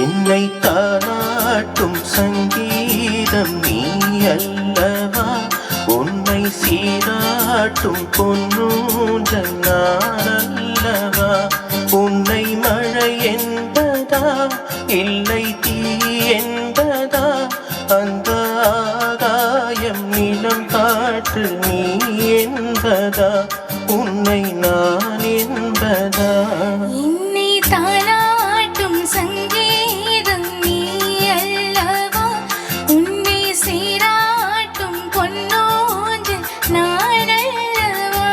என்னை தாளாட்டும் சங்கீதம் நீ அல்லவா, உன்னை சீராட்டும் பொன்னூஞ்சல் நான் அல்லவா. உன்னை மழை என்பதா இல்லை தீ என்பதா, அந்த ஆகாயம் நிலம் காற்று நீ என்பதா, உன்னை நான் என்பதா. என்னை தாளாட்டும் சங்கீதம் நீ அல்லவா, உன்னை சீராட்டும் பொன்னூஞ்சல் நான் அல்லவா.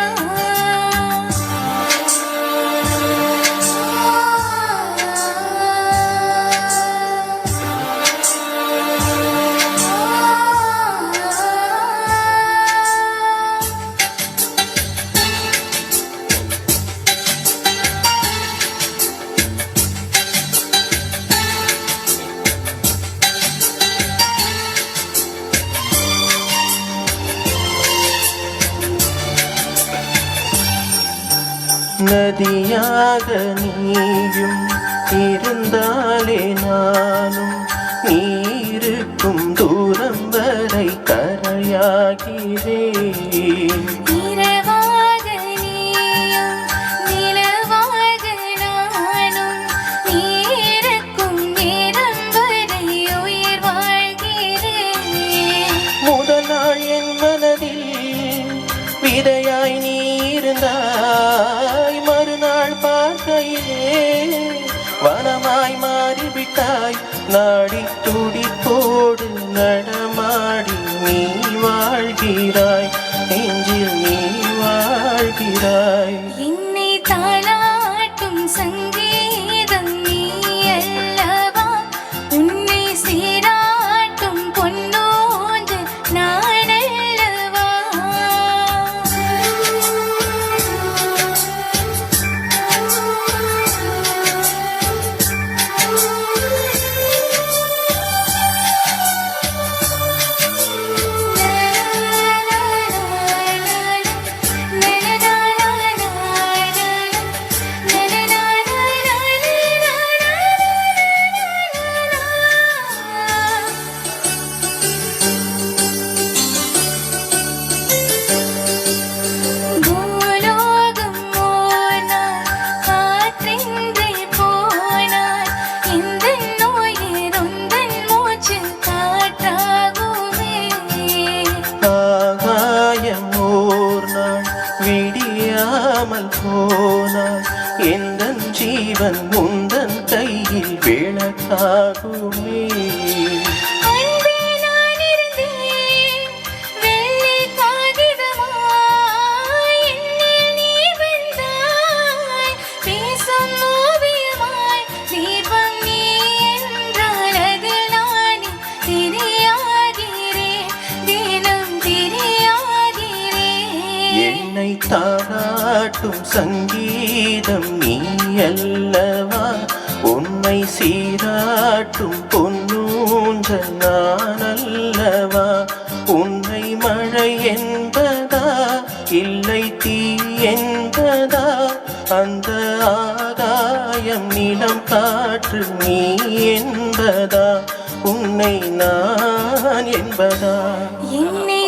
நதியாக நீயும் இருந்தாலே நானும், நீருக்கும் தூரம் வரை கரையாகிறேன். இரவாக நீயும் நிலவாக நானும், நீருக்கும் நேரம் வரை உயிர் வாழ்கிறேன். முதல் நாள் என் மனதில் விதையாய் நீ இருந்தாய், மறுநாள் பார்க்கையிலே வனமாய் மாறிவிட்டாய். நாடி துடிப்போடு நடமாடி நீ வாழ்கிறாய், நெஞ்சில் நீ வாழ்கிறாய். என்னை தாளாட்டும் சங்கீதம் நீ அல்லவா, உன்னை சீராட்டும் பொன்னூஞ்சல் நான் அல்லவா. பூலோகம் ஓர் நாள் காற்றின்றி போனாள், எந்தன் உயிர் உந்தன் மூச்சில் காற்றாகுமே. ஆகாயம் ஓர் நாள் விடியாமல் போனாள், எந்தன் ஜீவன் உந்தன் கையில் விளக்காகுமே. அன்பே நான் இருந்தேன் வெள்ளை காகிதமாய், என்னில் நீ வந்தாய் பேசும் ஓவியமாய். தீபம் நீ என்றால் அதில் நானே திரியாகிறேன், தினம் திரியாகிறேன். என்னை தாளாட்டும் சங்கீதம் நீ அல்லவா, உன்னை சீராட்டும் பொன்னூஞ்சல் நான் அல்லவா. உன்னை மழை என்பதா இல்லை தீ என்பதா, அந்த ஆகாயம் நிலம் காற்று நீ என்பதா, உன்னை நான் என்பதா. என்னை